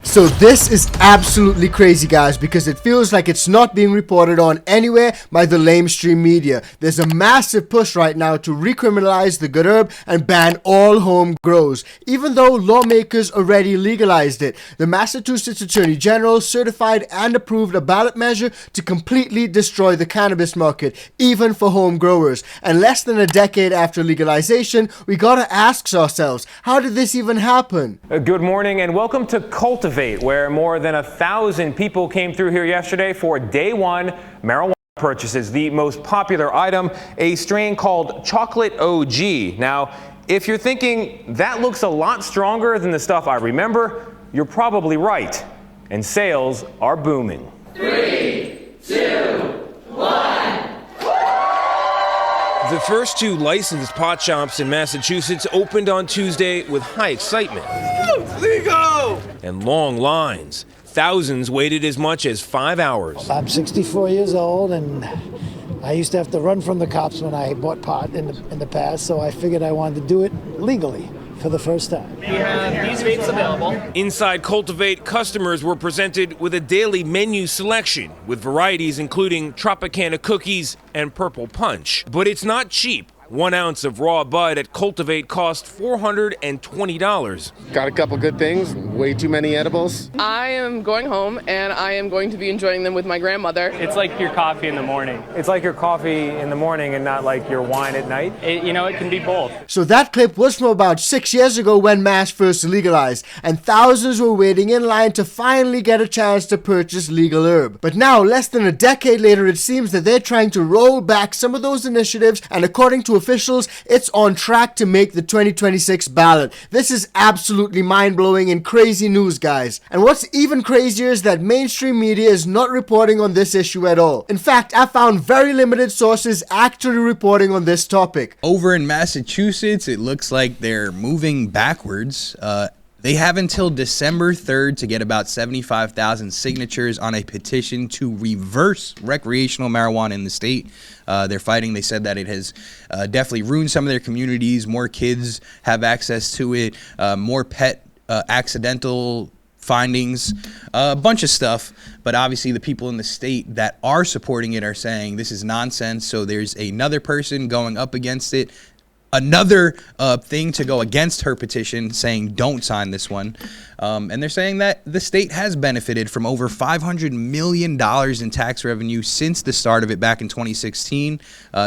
So this is absolutely crazy, guys, because it feels like it's not being reported on anywhere by the lamestream media. There's a massive push right now to recriminalize the good herb and ban all home grows, even though lawmakers already legalized it. The Massachusetts Attorney General certified and approved a ballot measure to completely destroy the cannabis market, even for home growers. And less than a decade after legalization, we gotta ask ourselves, how did this even happen? Good morning and welcome to Cultivate, where more than 1,000 people came through here yesterday for day one marijuana purchases. The most popular item, a strain called Chocolate OG. Now, if you're thinking that looks a lot stronger than the stuff I remember, you're probably right. And sales are booming. 3, 2, 1. The first two licensed pot shops in Massachusetts opened on Tuesday with high excitement. Legal! And long lines. Thousands waited as much as 5 hours. I'm 64 years old, and I used to have to run from the cops when I bought pot in the past, so I figured I wanted to do it legally for the first time. We have these vapes available. Inside Cultivate, customers were presented with a daily menu selection with varieties including Tropicana cookies and Purple Punch. But it's not cheap. 1 ounce of raw bud at Cultivate cost $420. Got a couple good things, way too many edibles. I am going home and I am going to be enjoying them with my grandmother. It's like your coffee in the morning. It's like your coffee in the morning and not like your wine at night. It can be both. So that clip was from about 6 years ago when Mass first legalized, and thousands were waiting in line to finally get a chance to purchase legal herb. But now, less than a decade later, it seems that they're trying to roll back some of those initiatives, and according to officials, it's on track to make the 2026 ballot. This is absolutely mind-blowing and crazy news, guys. And what's even crazier is that mainstream media is not reporting on this issue at all. In fact, I found very limited sources actually reporting on this topic. Over in Massachusetts, it looks like they're moving backwards. They have until December 3rd to get about 75,000 signatures on a petition to reverse recreational marijuana in the state. They're fighting. They said that it has definitely ruined some of their communities. More kids have access to it. More pet accidental findings, a bunch of stuff. But obviously the people in the state that are supporting it are saying this is nonsense. So there's another person going up against it. Another thing to go against her petition, saying don't sign this one. And they're saying that the state has benefited from over $500 million in tax revenue since the start of it back in 2016.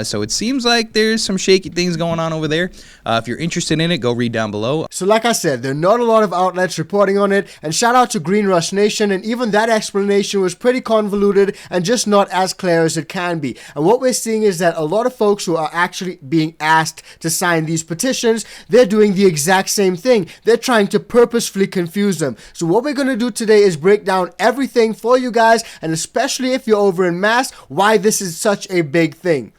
So it seems like there's some shaky things going on over there. If you're interested in it, go read down below. So like I said, there are not a lot of outlets reporting on it, and shout out to Green Rush Nation, and even that explanation was pretty convoluted and just not as clear as it can be. And what we're seeing is that a lot of folks who are actually being asked to sign these petitions, they're doing the exact same thing. They're trying to purposefully confuse them. So what we're going to do today is break down everything for you guys, and especially if you're over in Mass, why this is such a big thing.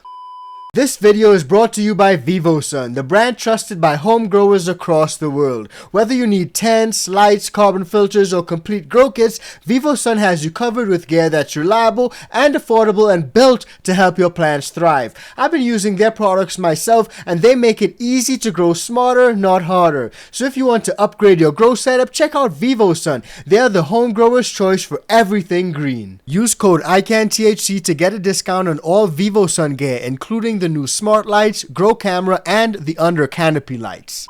This video is brought to you by VivoSun, the brand trusted by home growers across the world. Whether you need tents, lights, carbon filters, or complete grow kits, VivoSun has you covered with gear that's reliable and affordable and built to help your plants thrive. I've been using their products myself, and they make it easy to grow smarter, not harder. So if you want to upgrade your grow setup, check out VivoSun. They're the home grower's choice for everything green. Use code ICANTHC to get a discount on all VivoSun gear, including the new smart lights, grow camera, and the under canopy lights.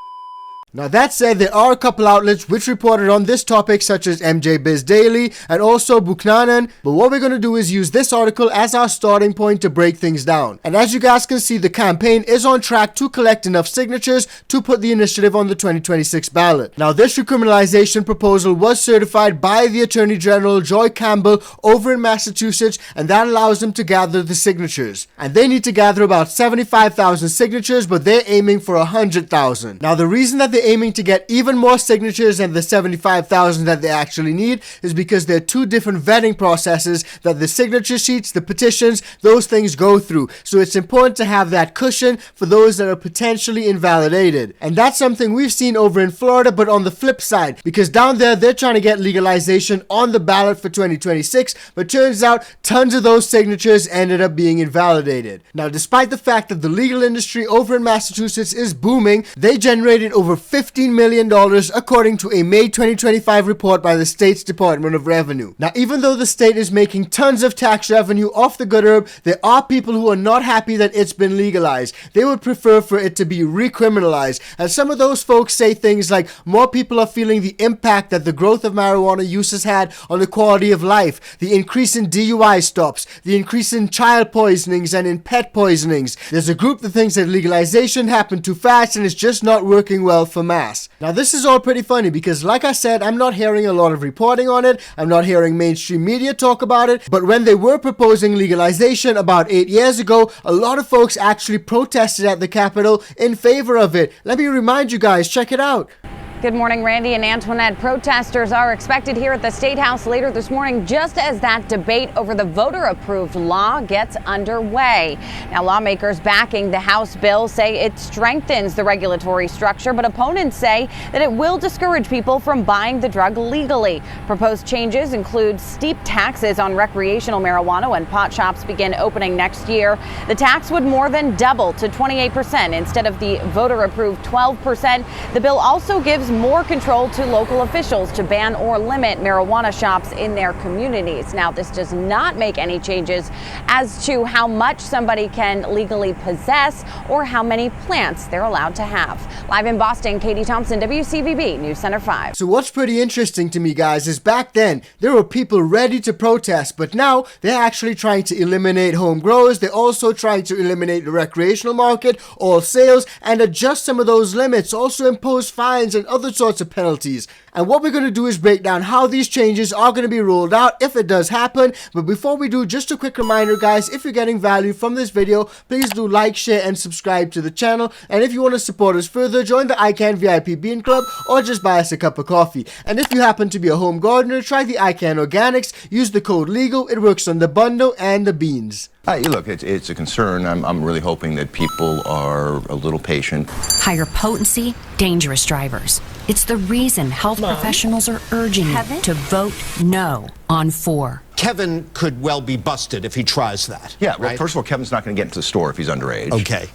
Now that said, there are a couple outlets which reported on this topic, such as MJ Biz Daily and also Buchanan, but what we're going to do is use this article as our starting point to break things down. And as you guys can see, the campaign is on track to collect enough signatures to put the initiative on the 2026 ballot. Now this recriminalization proposal was certified by the Attorney General Joy Campbell over in Massachusetts, and that allows them to gather the signatures. And they need to gather about 75,000 signatures, but they're aiming for 100,000. Now the reason that they aiming to get even more signatures than the 75,000 that they actually need is because there are two different vetting processes that the signature sheets, the petitions, those things go through. So it's important to have that cushion for those that are potentially invalidated. And that's something we've seen over in Florida, but on the flip side, because down there they're trying to get legalization on the ballot for 2026, but turns out tons of those signatures ended up being invalidated. Now, despite the fact that the legal industry over in Massachusetts is booming, they generated over $15 million according to a May 2025 report by the state's Department of Revenue. Now, even though the state is making tons of tax revenue off the good herb, there are people who are not happy that it's been legalized. They would prefer for it to be recriminalized. And some of those folks say things like more people are feeling the impact that the growth of marijuana use has had on the quality of life, the increase in DUI stops, the increase in child poisonings and in pet poisonings. There's a group that thinks that legalization happened too fast and it's just not working well for mass. Now, this is all pretty funny because, like I said, I'm not hearing a lot of reporting on it. I'm not hearing mainstream media talk about it. But when they were proposing legalization about 8 years ago, a lot of folks actually protested at the Capitol in favor of it. Let me remind you guys, check it out. Good morning, Randy and Antoinette. Protesters are expected here at the State House later this morning, just as that debate over the voter-approved law gets underway. Now, lawmakers backing the House bill say it strengthens the regulatory structure, but opponents say that it will discourage people from buying the drug legally. Proposed changes include steep taxes on recreational marijuana when pot shops begin opening next year. The tax would more than double to 28% instead of the voter-approved 12%. The bill also gives more control to local officials to ban or limit marijuana shops in their communities. Now, this does not make any changes as to how much somebody can legally possess or how many plants they're allowed to have. Live in Boston, Katie Thompson, WCVB News Center 5. So what's pretty interesting to me, guys, is back then there were people ready to protest, but now they're actually trying to eliminate home growers. They're also trying to eliminate the recreational market, all sales, and adjust some of those limits, also impose fines and other sorts of penalties. And what we're going to do is break down how these changes are going to be rolled out if it does happen. But before we do, just a quick reminder, guys, if you're getting value from this video, please do like, share, and subscribe to the channel. And if you want to support us further, join the ICANN VIP Bean Club or just buy us a cup of coffee. And if you happen to be a home gardener, try the ICANN Organics. Use the code LEGAL. It works on the bundle and the beans. Look, it's a concern. I'm really hoping that people are a little patient. Higher potency, dangerous drivers. It's the reason health professionals are urging you to vote no on 4. Kevin could well be busted if he tries that. Yeah, well, right? first of all, Kevin's not going to get into the store if he's underage. Okay.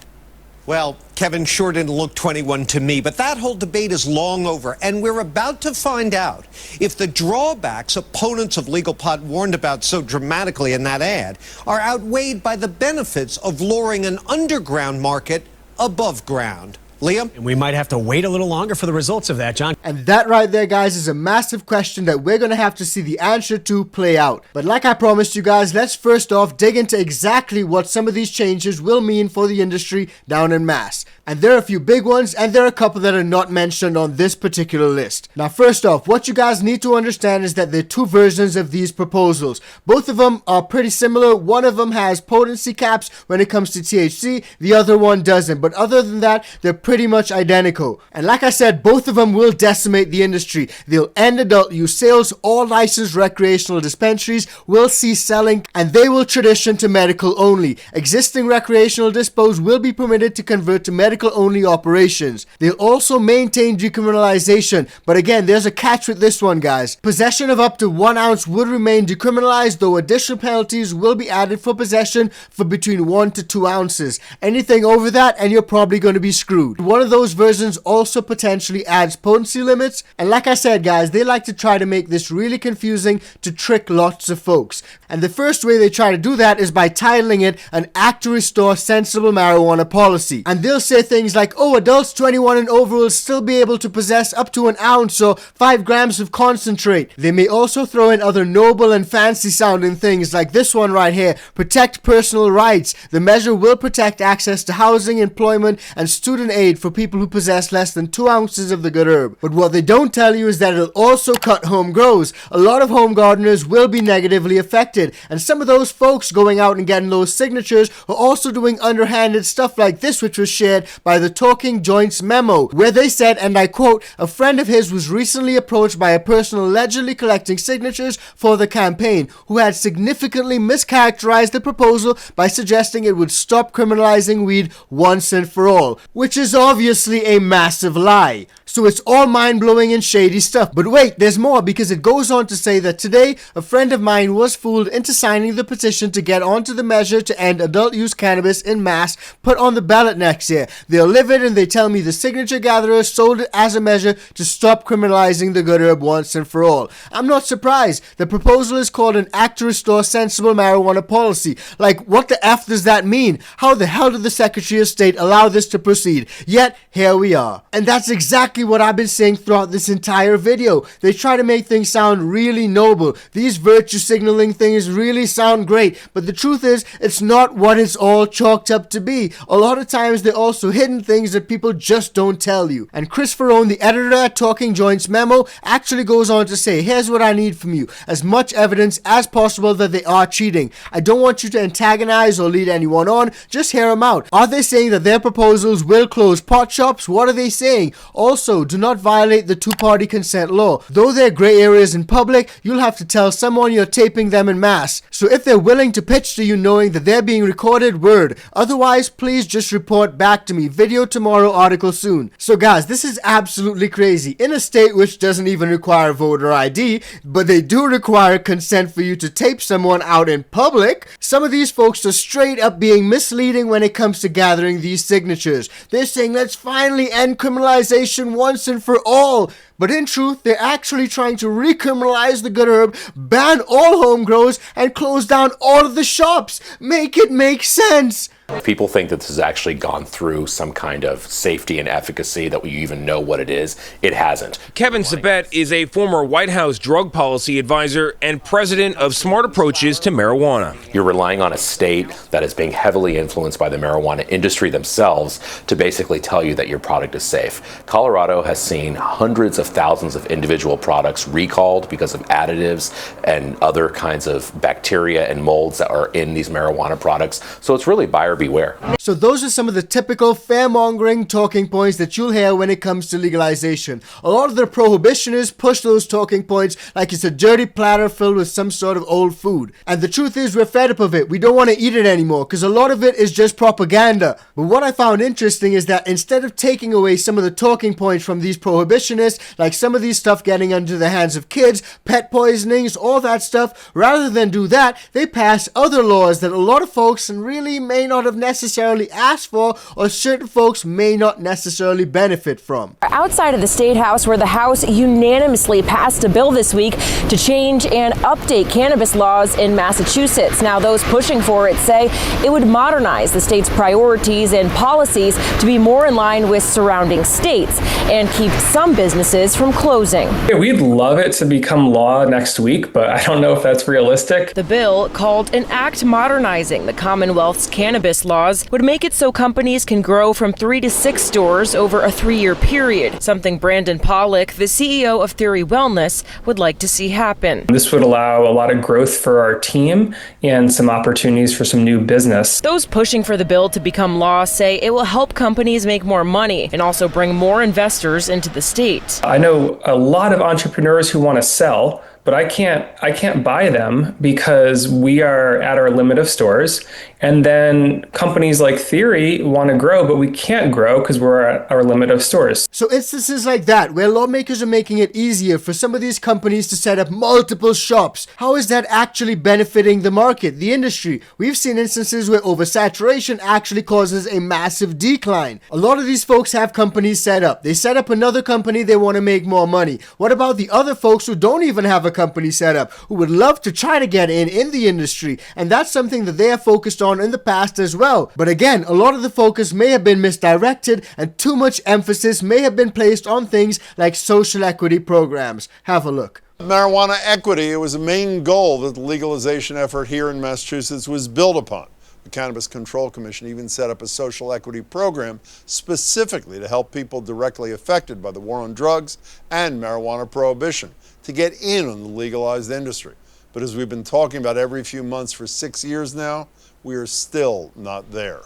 Well, Kevin sure didn't look 21 to me, but that whole debate is long over, and we're about to find out if the drawbacks opponents of legal pot warned about so dramatically in that ad are outweighed by the benefits of luring an underground market above ground. Liam? And we might have to wait a little longer for the results of that, John. And that right there, guys, is a massive question that we're going to have to see the answer to play out. But like I promised you guys, let's first off dig into exactly what some of these changes will mean for the industry down in Mass. And there are a few big ones, and there are a couple that are not mentioned on this particular list. Now, first off, what you guys need to understand is that there are two versions of these proposals. Both of them are pretty similar. One of them has potency caps when it comes to THC. The other one doesn't. But other than that, they're pretty much identical. And like I said, both of them will decimate the industry. They'll end adult use sales. All licensed recreational dispensaries will cease selling, and they will transition to medical only. Existing recreational dispos will be permitted to convert to medical only operations. They'll also maintain decriminalization, but again, there's a catch with this one, guys. Possession of up to 1 ounce would remain decriminalized, though additional penalties will be added for possession for between 1 to 2 ounces. Anything over that and you're probably going to be screwed. One of those versions also potentially adds potency limits, and like I said, guys, they like to try to make this really confusing to trick lots of folks. And the first way they try to do that is by titling it an Act to Restore Sensible Marijuana Policy. And they'll say things like, oh, adults 21 and over will still be able to possess up to 1 ounce or 5 grams of concentrate. They may also throw in other noble and fancy sounding things like this one right here: protect personal rights. The measure will protect access to housing, employment, and student aid for people who possess less than 2 ounces of the good herb. But what they don't tell you is that it'll also cut home grows. A lot of home gardeners will be negatively affected, and some of those folks going out and getting those signatures are also doing underhanded stuff like this, which was shared by the Talking Joints memo, where they said, and I quote, a friend of his was recently approached by a person allegedly collecting signatures for the campaign, who had significantly mischaracterized the proposal by suggesting it would stop criminalizing weed once and for all, which is obviously a massive lie. So it's all mind-blowing and shady stuff. But wait, there's more, because it goes on to say that today, a friend of mine was fooled into signing the petition to get onto the measure to end adult-use cannabis in mass put on the ballot next year. They'll live it, and they tell me the signature gatherers sold it as a measure to stop criminalizing the good herb once and for all. I'm not surprised. The proposal is called an Act to Restore Sensible Marijuana Policy. Like, what the F does that mean? How the hell did the Secretary of State allow this to proceed? Yet, here we are. And that's exactly what I've been saying throughout this entire video. They try to make things sound really noble. These virtue signaling things really sound great, but the truth is, it's not what it's all chalked up to be. A lot of times, they're also hidden things that people just don't tell you. And Chris Ferrone, the editor at Talking Joints memo, actually goes on to say, here's what I need from you. As much evidence as possible that they are cheating. I don't want you to antagonize or lead anyone on, just hear them out. Are they saying that their proposals will close pot shops? What are they saying? Also, do not violate the two-party consent law. Though there are gray areas in public, you'll have to tell someone you're taping them en masse. So if they're willing to pitch to you knowing that they're being recorded, word. Otherwise, please just report back to me. Video tomorrow, article soon. So guys, this is absolutely crazy. In a state which doesn't even require voter ID, but they do require consent for you to tape someone out in public, some of these folks are straight up being misleading when it comes to gathering these signatures. They're saying, let's finally end criminalization once and for all. But in truth, they're actually trying to recriminalize the good herb, ban all home grows, and close down all of the shops. Make it make sense. People think that this has actually gone through some kind of safety and efficacy, that we even know what it is. It hasn't. Kevin Sabet is a former White House drug policy advisor and president of Smart Approaches to Marijuana. You're relying on a state that is being heavily influenced by the marijuana industry themselves to basically tell you that your product is safe. Colorado has seen hundreds of thousands of individual products recalled because of additives and other kinds of bacteria and molds that are in these marijuana products. So it's really buyer beware. So those are some of the typical fear-mongering talking points that you'll hear when it comes to legalization. A lot of the prohibitionists push those talking points like it's a dirty platter filled with some sort of old food. And the truth is, we're fed up of it. We don't want to eat it anymore because a lot of it is just propaganda. But what I found interesting is that instead of taking away some of the talking points from these prohibitionists, like some of these stuff getting into the hands of kids, pet poisonings, all that stuff, rather than do that, they pass other laws that a lot of folks really may not have necessarily asked for, or certain folks may not necessarily benefit from. Outside of the State House, where the House unanimously passed a bill this week to change and update cannabis laws in Massachusetts. Now, those pushing for it say it would modernize the state's priorities and policies to be more in line with surrounding states and keep some businesses from closing. Yeah, we'd love it to become law next week, but I don't know if that's realistic. The bill, called an act modernizing the Commonwealth's cannabis laws, would make it so companies can grow from 3 to 6 stores over a 3-year period, something Brandon Pollock, the CEO of Theory Wellness, would like to see happen. This would allow a lot of growth for our team and some opportunities for some new business. Those pushing for the bill to become law say it will help companies make more money and also bring more investors into the state. I know a lot of entrepreneurs who want to sell, but I can't buy them because we are at our limit of stores. And then companies like Theory want to grow, but we can't grow because we're at our limit of stores. So instances like that, where lawmakers are making it easier for some of these companies to set up multiple shops, how is that actually benefiting the market, the industry? We've seen instances where oversaturation actually causes a massive decline. A lot of these folks have companies set up. They set up another company, they want to make more money. What about the other folks who don't even have a company set up, who would love to try to get in the industry? And that's something that they are focused on in the past as well. But again, a lot of the focus may have been misdirected, and too much emphasis may have been placed on things like social equity programs. Have a look. Marijuana equity, it was a main goal that the legalization effort here in Massachusetts was built upon. The Cannabis Control Commission even set up a social equity program specifically to help people directly affected by the war on drugs and marijuana prohibition to get in on the legalized industry. But as we've been talking about every few months for 6 years now, we are still not there.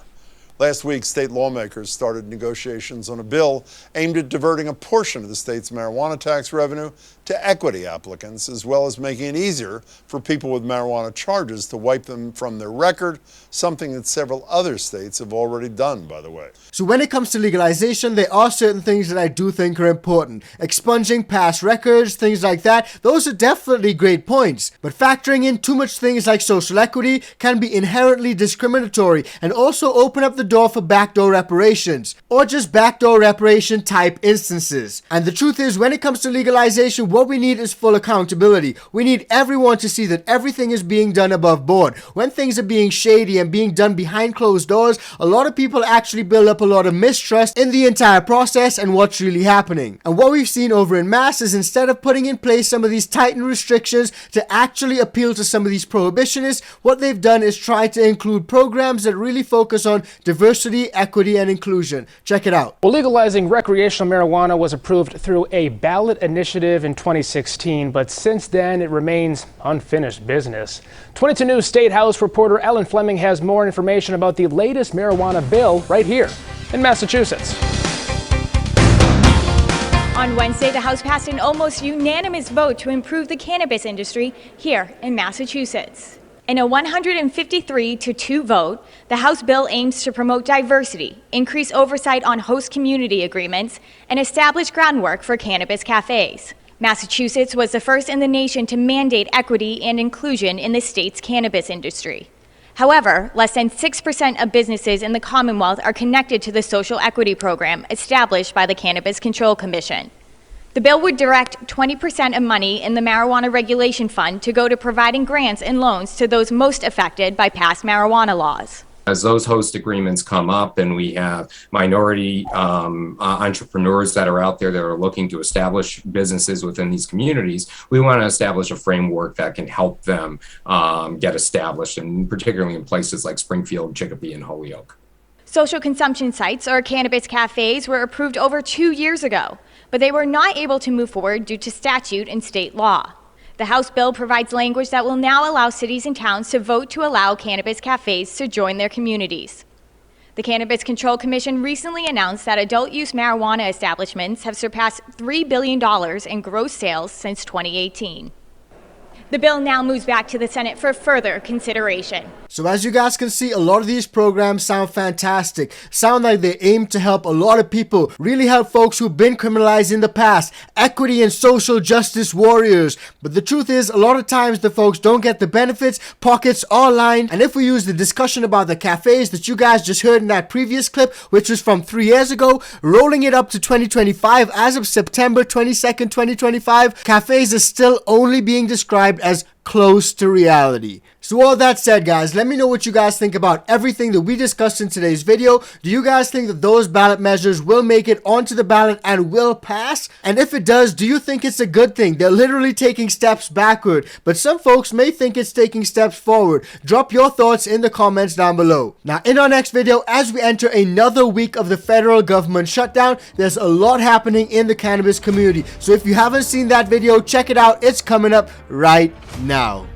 Last week, state lawmakers started negotiations on a bill aimed at diverting a portion of the state's marijuana tax revenue to equity applicants, as well as making it easier for people with marijuana charges to wipe them from their record, something that several other states have already done, by the way. So when it comes to legalization, there are certain things that I do think are important. Expunging past records, things like that, those are definitely great points. But factoring in too much things like social equity can be inherently discriminatory and also open up the door for backdoor reparations, or just backdoor reparation type instances. And the truth is, when it comes to legalization, what we need is full accountability. We need everyone to see that everything is being done above board. When things are being shady and being done behind closed doors, a lot of people actually build up a lot of mistrust in the entire process and what's really happening. And what we've seen over in mass is, instead of putting in place some of these tightened restrictions to actually appeal to some of these prohibitionists, what they've done is try to include programs that really focus on diversity, equity, and inclusion. Check it out. Well, legalizing recreational marijuana was approved through a ballot initiative in 2016, but since then it remains unfinished business. 22 News State House reporter Ellen Fleming has more information about the latest marijuana bill right here in Massachusetts. On Wednesday, the House passed an almost unanimous vote to improve the cannabis industry here in Massachusetts. In a 153-2 vote, the House bill aims to promote diversity, increase oversight on host community agreements, and establish groundwork for cannabis cafes. Massachusetts was the first in the nation to mandate equity and inclusion in the state's cannabis industry. However, less than 6% of businesses in the Commonwealth are connected to the social equity program established by the Cannabis Control Commission. The bill would direct 20% of money in the Marijuana Regulation Fund to go to providing grants and loans to those most affected by past marijuana laws. As those host agreements come up and we have minority entrepreneurs that are out there that are looking to establish businesses within these communities, we want to establish a framework that can help them get established, and particularly in places like Springfield, Chicopee, and Holyoke. Social consumption sites, or cannabis cafes, were approved over 2 years ago, but they were not able to move forward due to statute and state law. The House bill provides language that will now allow cities and towns to vote to allow cannabis cafes to join their communities. The Cannabis Control Commission recently announced that adult-use marijuana establishments have surpassed $3 billion in gross sales since 2018. The bill now moves back to the Senate for further consideration. So as you guys can see, a lot of these programs sound fantastic. Sound like they aim to help a lot of people, really help folks who've been criminalized in the past, equity and social justice warriors. But the truth is, a lot of times the folks don't get the benefits, pockets are lined. And if we use the discussion about the cafes that you guys just heard in that previous clip, which was from 3 years ago, rolling it up to 2025, as of September 22nd, 2025, cafes are still only being described as close to reality. So all that said, guys, let me know what you guys think about everything that we discussed in today's video. Do you guys think that those ballot measures will make it onto the ballot and will pass? And if it does, do you think it's a good thing? They're literally taking steps backward, but some folks may think it's taking steps forward. Drop your thoughts in the comments down below. Now, in our next video, as we enter another week of the federal government shutdown, there's a lot happening in the cannabis community. So if you haven't seen that video, check it out. It's coming up right now.